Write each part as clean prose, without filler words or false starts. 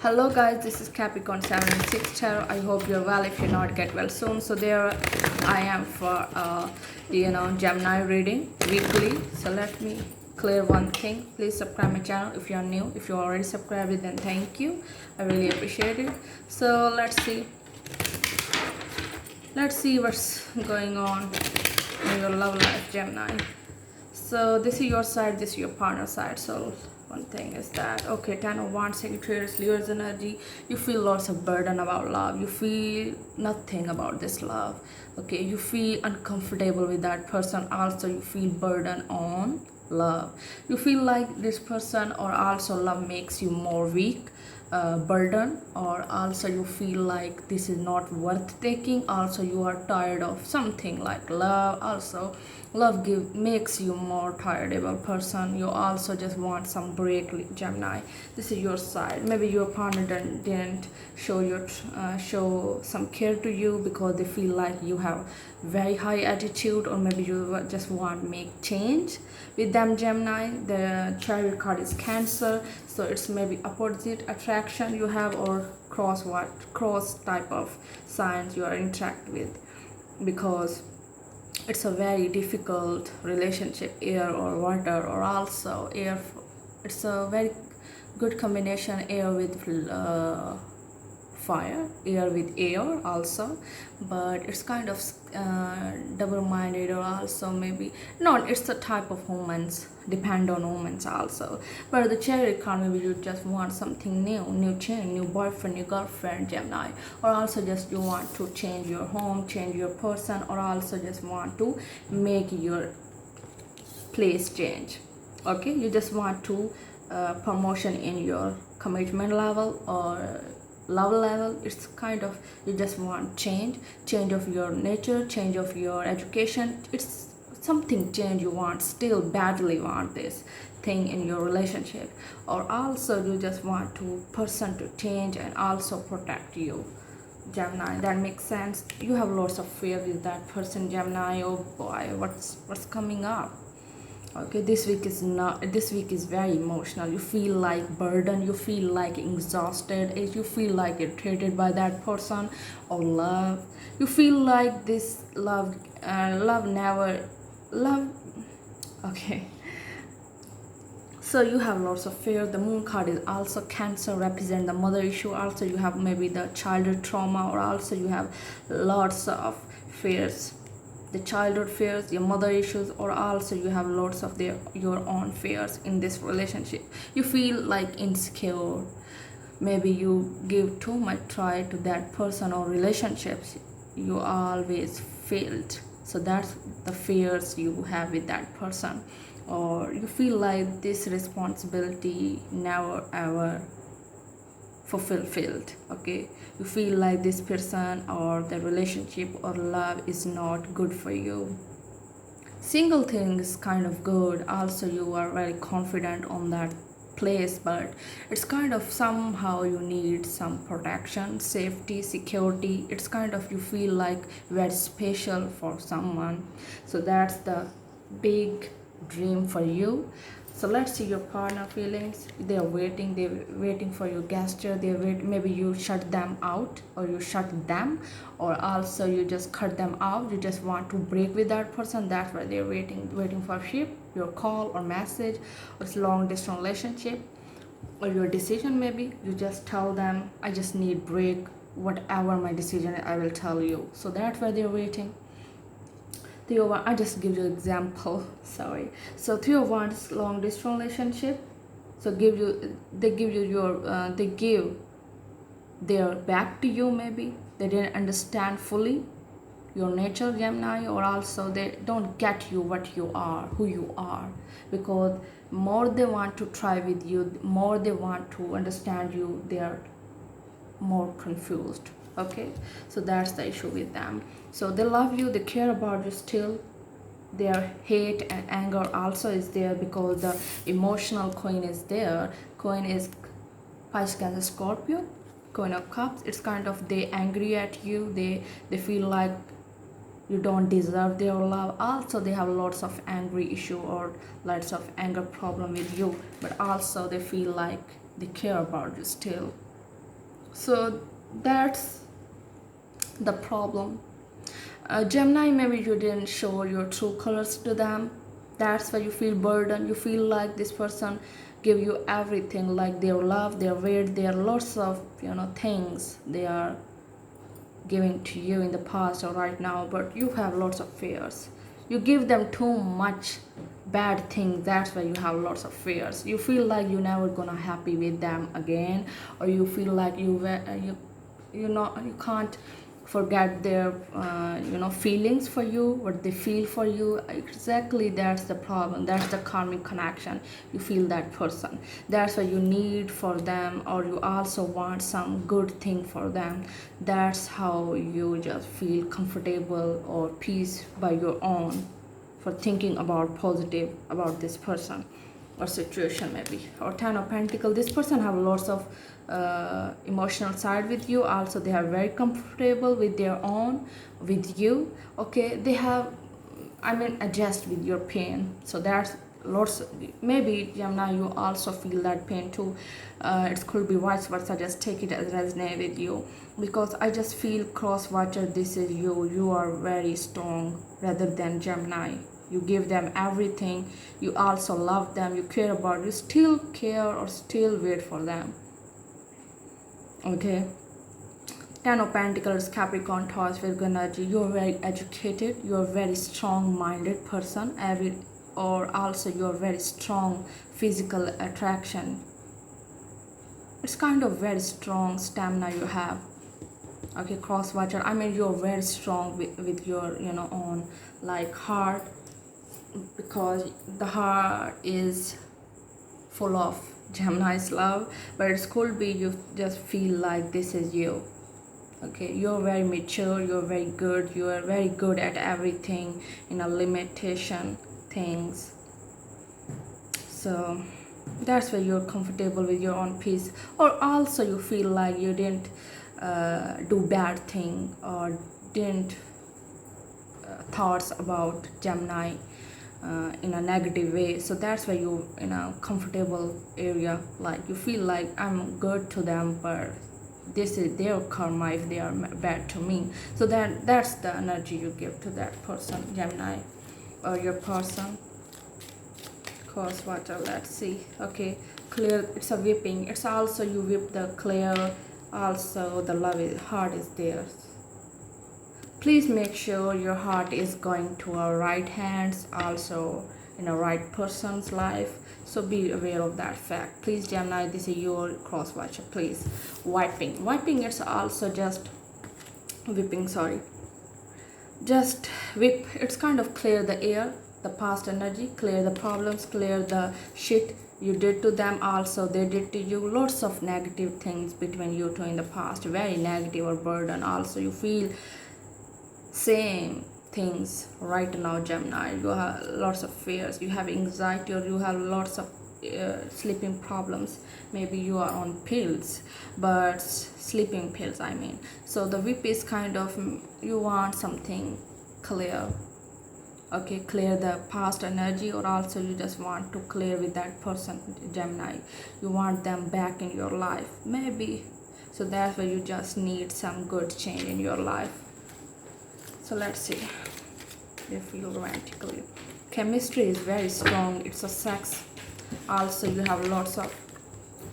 Hello guys, this is Capricorn 76 Tarot. I hope you're well. If you're not, get well soon. So there I am for Gemini reading weekly. So let me clear one thing. Please subscribe my channel if you're new. If you already subscribed, then thank you. I really appreciate it. So let's see. Let's see what's going on in your love life, Gemini. So this is your side, this is your partner side. So one thing is that, okay, 10 of Wands, Sagittarius, Leo's energy. You feel lots of burden about love. You feel nothing about this love. Okay, you feel uncomfortable with that person. Also, you feel burden on love. You feel like this person or also love makes you more weak, burden, or also you feel like this is not worth taking. Also, you are tired of something like love. Also, love makes you more tiredable person. You also just want some break, Gemini. This is your side. Maybe your partner didn't show some care to you because they feel like you have very high attitude, or maybe you just want to make change with them, Gemini. The Chariot card is Cancer, so it's maybe opposite attraction you have, or cross type of signs you are interact with, because it's a very difficult relationship, air or water, or also air. It's a very good combination, air with fire, air with air also, but it's kind of double-minded, or also maybe not. It's the type of humans, depend on humans also. But the Chariot card, maybe you just want something new change, new boyfriend, new girlfriend, Gemini, or also just you want to change your home, change your person, or also just want to make your place change. Okay, you just want to promotion in your commitment level or love level. It's kind of, you just want change of your nature, change of your education. It's something change you want, still badly want this thing in your relationship, or also you just want to person to change and also protect you, Gemini. That makes sense. You have lots of fear with that person, Gemini. Oh boy, what's coming up? Okay, this week is not, this week is very emotional. You feel like burden, you feel like exhausted, you feel like irritated by that person, or love. You feel like this love never love. Okay, so you have lots of fear. The Moon card is also Cancer, represent the mother issue. Also you have maybe the childhood trauma, or also you have lots of fears, the childhood fears, your mother issues, or also you have lots of your own fears in this relationship. You feel like insecure. Maybe you give too much try to that person or relationships. You always failed. So that's the fears you have with that person. Or you feel like this responsibility never ever fulfilled. Okay, you feel like this person or the relationship or love is not good for you. Single thing is kind of good. Also you are very confident on that place, but it's kind of somehow you need some protection, safety, security. It's kind of, you feel like very special for someone. So that's the big dream for you. So let's see your partner feelings. They're waiting for your gesture. Maybe you shut them out, or you shut them, or also you just cut them out. You just want to break with that person. That's why they're waiting for your call or message. Or it's long distance relationship, or your decision. Maybe you just tell them, I just need break, whatever my decision, I will tell you. So that's why they're waiting. Three of Wands, I just give you an example, sorry. So Three of Wands, long distance relationship. So they give their back to you. Maybe they didn't understand fully your nature, Gemini, or also they don't get you what you are, who you are, because more they want to try with you, more they want to understand you, they are more confused. Okay, so that's the issue with them. So they love you, they care about you still. Their hate and anger also is there, because the emotional coin is there. Coin is Pisces, Cancer, Scorpio, Queen of Cups. It's kind of, they angry at you, they feel like you don't deserve their love. Also they have lots of angry issue or lots of anger problem with you, but also they feel like they care about you still. So that's the problem. Gemini, maybe you didn't show your true colors to them. That's why you feel burdened. You feel like this person give you everything, like their love, their weight, their lots of things they are giving to you in the past or right now. But you have lots of fears. You give them too much bad things. That's why you have lots of fears. You feel like you're never gonna happy with them again, or you feel like you can't forget their feelings for you, what they feel for you. Exactly, that's the problem. That's the karmic connection. You feel that person. That's why you need for them, or you also want some good thing for them. That's how you just feel comfortable or peace by your own, for thinking about positive about this person or situation. Maybe or Ten of Pentacle, this person have lots of emotional side with you. Also they are very comfortable with their own with you. Okay, they have, I mean, adjust with your pain. So that's lots. Maybe Gemini, you also feel that pain too. It could be vice versa. Just take it as resonate with you, because I just feel cross watcher, this is you. You are very strong rather than Gemini. You give them everything. You also love them. You care about. You still care or still wait for them. Okay. Ten of Pentacles, Capricorn, Taurus, Virgo energy. You're very educated. You're a very strong-minded person. Or also you're very strong physical attraction. It's kind of very strong stamina you have. Okay, cross watcher. I mean, you're very strong with your own like heart, because the heart is full of Gemini's love. But it could be you just feel like this is you. Okay, you're very mature, you're very good, you are very good at everything in a limitation things. So that's why you're comfortable with your own peace. Or also you feel like you didn't do bad thing, or didn't thoughts about Gemini in a negative way. So that's why you in a comfortable area, like you feel like I'm good to them, but this is their karma if they are bad to me. So that's the energy you give to that person, Gemini, or your person. Cross water, let's see. Okay, clear, it's a whipping. It's also you whip the clear. Also the love is heart is there. Please make sure your heart is going to our right hands, also in a right person's life. So be aware of that fact. Please, Gemini, this is your cross watcher. Please, wiping. It's also just whipping. Sorry, just whip. It's kind of clear the air, the past energy, clear the problems, clear the shit you did to them, also they did to you. Lots of negative things between you two in the past, very negative or burden. Also you feel same things right now, Gemini. You have lots of fears, you have anxiety, or you have lots of sleeping problems. Maybe you are on pills, but sleeping pills, I mean. So the whip is kind of, you want something clear. Okay, clear the past energy, or also you just want to clear with that person, Gemini. You want them back in your life, maybe. So that's why you just need some good change in your life. So let's see, they feel romantically. Chemistry is very strong. It's a sex. Also you have lots of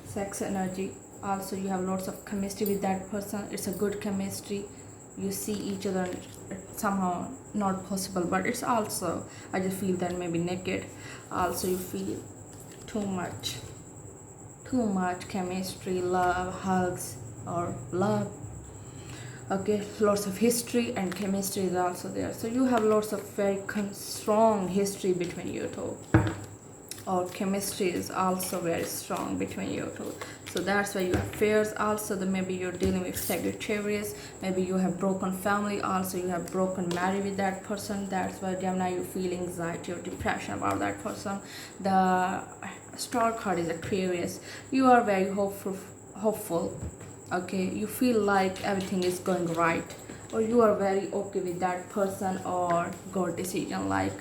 sex energy. Also you have lots of chemistry with that person. It's a good chemistry. You see each other, somehow not possible, but it's also, I just feel that maybe naked. Also you feel too much chemistry, love, hugs, or love. Okay, lots of history and chemistry is also there. So you have lots of very strong history between you two, or chemistry is also very strong between you two. So that's why you have fears. Also maybe you're dealing with Sagittarius, maybe you have broken family, also you have broken marriage with that person. That's why, Gemini, you feel anxiety or depression about that person. The star card is Aquarius. You are very hopeful. Okay, you feel like everything is going right, or you are very okay with that person, or good decision, like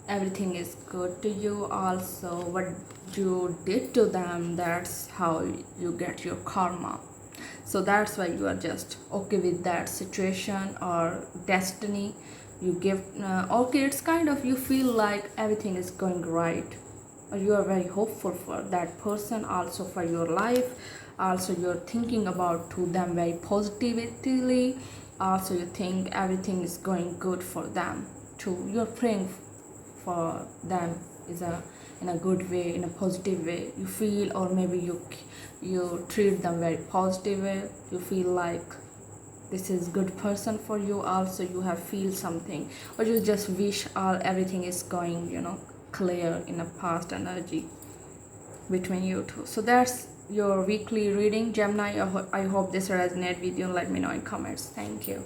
everything is good to you. Also what you did to them, that's how you get your karma. So that's why you are just okay with that situation or destiny. You give okay, it's kind of you feel like everything is going right, or you are very hopeful for that person, also for your life. Also you're thinking about to them very positively. Also you think everything is going good for them too. You're praying for them is a in a good way, in a positive way you feel, or maybe you treat them very positive way. You feel like this is good person for you. Also you have feel something, or you just wish all everything is going, clear in a past energy between you two. So that's your weekly reading, Gemini. I hope this resonate with you. Let me know in comments. Thank you.